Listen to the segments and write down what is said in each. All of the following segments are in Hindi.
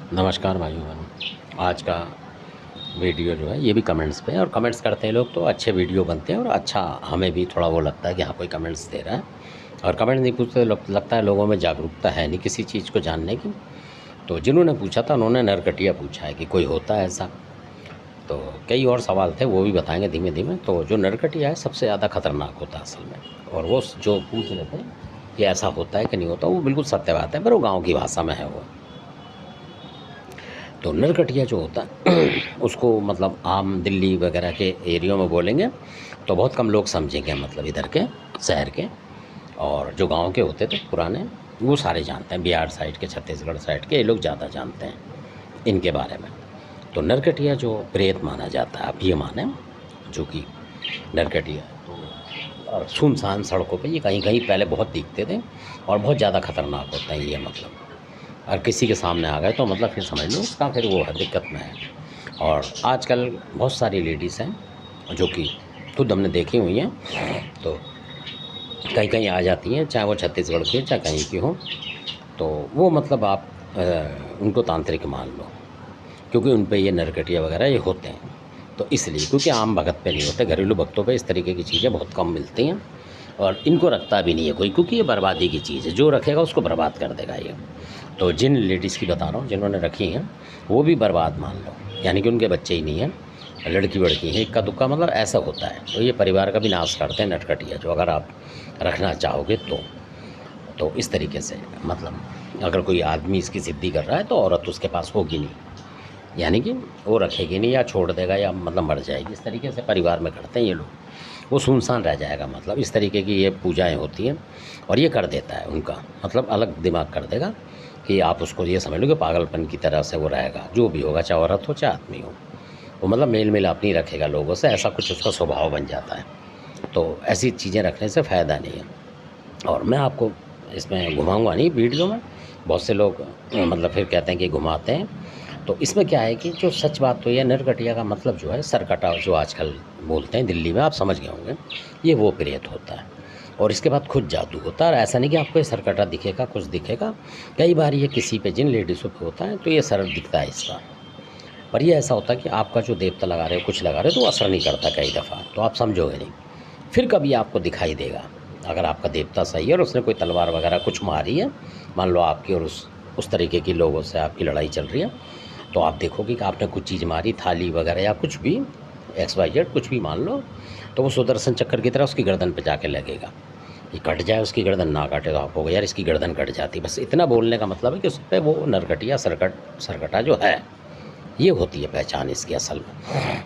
नमस्कार भाइयों बहनों। आज का वीडियो जो है ये भी कमेंट्स पे है, और कमेंट्स करते हैं लोग तो अच्छे वीडियो बनते हैं और अच्छा हमें भी थोड़ा वो लगता है कि हाँ कोई कमेंट्स दे रहा है। और कमेंट नहीं पूछते लगता है लोगों में जागरूकता है नहीं किसी चीज़ को जानने की। तो जिन्होंने पूछा था उन्होंने नरकटिया पूछा है कि कोई होता है ऐसा। तो कई और सवाल थे वो भी बताएंगे धीमे धीमे। तो जो नरकटिया है सबसे ज़्यादा खतरनाक होता है असल में, और वो जो पूछ रहे थे कि ऐसा होता है कि नहीं होता, वो बिल्कुल सत्य बात है, पर वो गाँव की भाषा में है वो। तो नरकटिया जो होता है उसको मतलब आम दिल्ली वगैरह के एरियो में बोलेंगे तो बहुत कम लोग समझेंगे, मतलब इधर के शहर के। और जो गांव के होते थे पुराने वो सारे जानते हैं, बिहार साइड के छत्तीसगढ़ साइड के ये लोग ज़्यादा जानते हैं इनके बारे में। तो नरकटिया जो प्रेत माना जाता है, आप ये माने जो कि नरकटिया और सुनसान सड़कों पे ये कहीं कहीं पहले बहुत दिखते थे और बहुत ज़्यादा खतरनाक होते हैं ये, मतलब और किसी के सामने आ गए तो मतलब फिर समझ लो उसका फिर वो है दिक्कत में है। और आजकल बहुत सारी लेडीज़ हैं जो कि खुद हमने देखी हुई हैं, तो कहीं कहीं आ जाती हैं, चाहे वो छत्तीसगढ़ की चाहे कहीं की हो। तो वो मतलब आप उनको तांत्रिक मान लो, क्योंकि उन पे ये नरकटिया वगैरह ये होते हैं। तो इसलिए क्योंकि आम भगत पे नहीं होते, घरेलू भक्तों पे इस तरीके की चीज़ें बहुत कम मिलती हैं, और इनको रखता भी नहीं है कोई, क्योंकि ये बर्बादी की चीज़ है, जो रखेगा उसको बर्बाद कर देगा ये। तो जिन लेडीज़ की बता रहा हूँ जिन्होंने रखी हैं वो भी बर्बाद मान लो, यानी कि उनके बच्चे ही नहीं हैं, लड़की वड़की है, इक्का दुक्का, मतलब ऐसा होता है। तो ये परिवार का भी नाश करते हैं नटखटिया, जो अगर आप रखना चाहोगे तो इस तरीके से, मतलब अगर कोई आदमी इसकी ज़िद्दी कर रहा है तो औरत उसके पास होगी नहीं, यानी कि वो रखेगी नहीं या छोड़ देगा या मतलब मर जाएगी। इस तरीके से परिवार में करते हैं ये लोग, वो सुनसान रह जाएगा, मतलब इस तरीके की ये पूजाएँ होती हैं। और ये कर देता है उनका मतलब अलग दिमाग कर देगा कि आप उसको ये समझ लो कि पागलपन की तरह से वो रहेगा, जो भी होगा, चाहे औरत हो चाहे आदमी हो, वो मतलब मेल मिलाप नहीं रखेगा लोगों से, ऐसा कुछ उसका स्वभाव बन जाता है। तो ऐसी चीज़ें रखने से फ़ायदा नहीं है। और मैं आपको इसमें घुमाऊँगा नहीं वीडियो में, बहुत से लोग मतलब फिर कहते हैं कि घुमाते हैं। तो इसमें क्या है कि जो सच बात तो ये नरकटिया का मतलब जो है सरकटा, जो आजकल बोलते हैं दिल्ली में, आप समझ गए होंगे, ये वो प्रेत होता है। और इसके बाद खुद जादू होता है, और ऐसा नहीं कि आपको ये सरकटा दिखेगा कुछ दिखेगा, कई बार ये किसी पे जिन लेडीज़ों पे होता है तो ये सरल दिखता है इसका। पर ये ऐसा होता है कि आपका जो देवता लगा रहे हो कुछ लगा रहे हो तो असर नहीं करता कई दफ़ा, तो आप समझोगे नहीं। फिर कभी आपको दिखाई देगा, अगर आपका देवता सही है और उसने कोई तलवार वगैरह कुछ मारी है, मान लो आपकी और उस तरीके की लोगों से आपकी लड़ाई चल रही है, तो आप देखोगे कि आपने कुछ चीज़ मारी, थाली वगैरह या कुछ भी, XYZ कुछ भी मान लो, तो वो सुदर्शन चक्र की तरह उसकी गर्दन पे जाके लगेगा। ये कट जाए उसकी गर्दन, ना काटे तो आप होगा यार इसकी गर्दन कट जाती। बस इतना बोलने का मतलब है कि उस पर वो नरकटिया सरकटा जो है ये होती है पहचान इसकी असल में।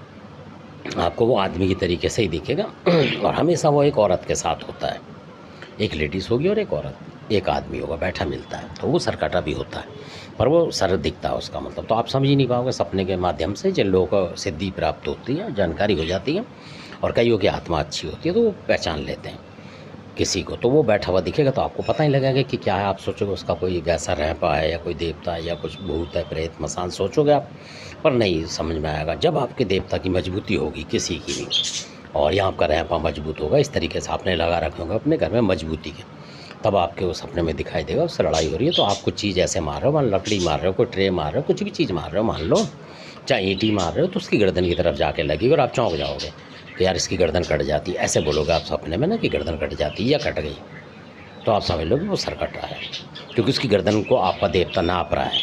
आपको वो आदमी की तरीके से ही दिखेगा और हमेशा वो एक औरत के साथ होता है, एक लेडीज़ होगी और एक औरत, एक आदमी होगा बैठा मिलता है, तो वो सरकटा भी होता है, पर वो सर दिखता है उसका मतलब। तो आप समझ ही नहीं पाओगे सपने के माध्यम से, जिन लोगों को सिद्धि प्राप्त होती है, जानकारी हो जाती है, और कईयों की आत्मा अच्छी होती है तो वो पहचान लेते हैं किसी को, तो वो बैठा हुआ दिखेगा तो आपको पता ही लगेगा कि क्या है। आप सोचोगे उसका कोई वैसा रहपा है या कोई देवता है या कुछ भूत है, प्रेत मसान सोचोगे आप, पर नहीं समझ में आएगा। जब आपके देवता की मजबूती होगी किसी की भी, और यहाँ आपका रहपा मजबूत होगा, इस तरीके से आपने लगा रखे होंगे अपने घर में मजबूती के, तब आपके उस सपने में दिखाई देगा उससे लड़ाई हो रही है। तो आप कुछ चीज़ ऐसे मार रहे हो, मान लकड़ी मार रहे हो, कोई ट्रे मार रहे हो, कुछ भी चीज़ मार रहे हो मान लो, चाहे ईंटी मार रहे हो, तो उसकी गर्दन की तरफ जाके लगेगी और आप चौंक जाओगे कि यार इसकी गर्दन कट जाती है, ऐसे बोलोगे आप सपने में ना कि गर्दन कट जाती है या कट गई, तो आप समझ लो कि वो सर कट रहा है, क्योंकि उसकी गर्दन को आपका देवता नाप रहा है।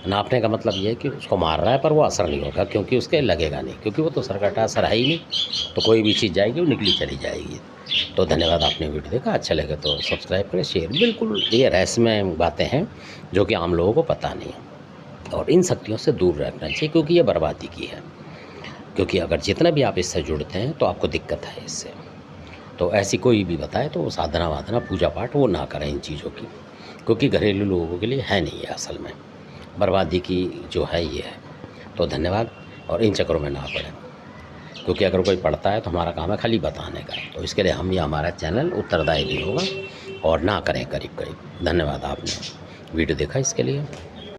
नापने का मतलब ये है कि उसको मार रहा है पर वो असर नहीं होगा, क्योंकि उसके लगेगा नहीं, क्योंकि वो तो सर कटा असर है ही नहीं। तो कोई भी चीज़ जाएगी वो निकली चली जाएगी। तो धन्यवाद, आपने वीडियो देखा, अच्छा लगे तो सब्सक्राइब करें, शेयर। बिल्कुल ये रहस्यमय बातें हैं जो कि आम लोगों को पता नहीं है, और इन शक्तियों से दूर रखना चाहिए, क्योंकि ये बर्बादी की है। क्योंकि अगर जितना भी आप इससे जुड़ते हैं तो आपको दिक्कत है इससे। तो ऐसी कोई भी बताए तो साधना वाधना पूजा पाठ वो ना करें इन चीज़ों की, क्योंकि घरेलू लोगों के लिए है नहीं है असल में, बर्बादी की जो है ये है। तो धन्यवाद, और इन चक्करों में ना पड़ें, क्योंकि अगर कोई पढ़ता है तो हमारा काम है खाली बताने का, तो इसके लिए हम या हमारा चैनल उत्तरदायी नहीं होगा, और ना करें करीब करीब। धन्यवाद, आपने वीडियो देखा इसके लिए।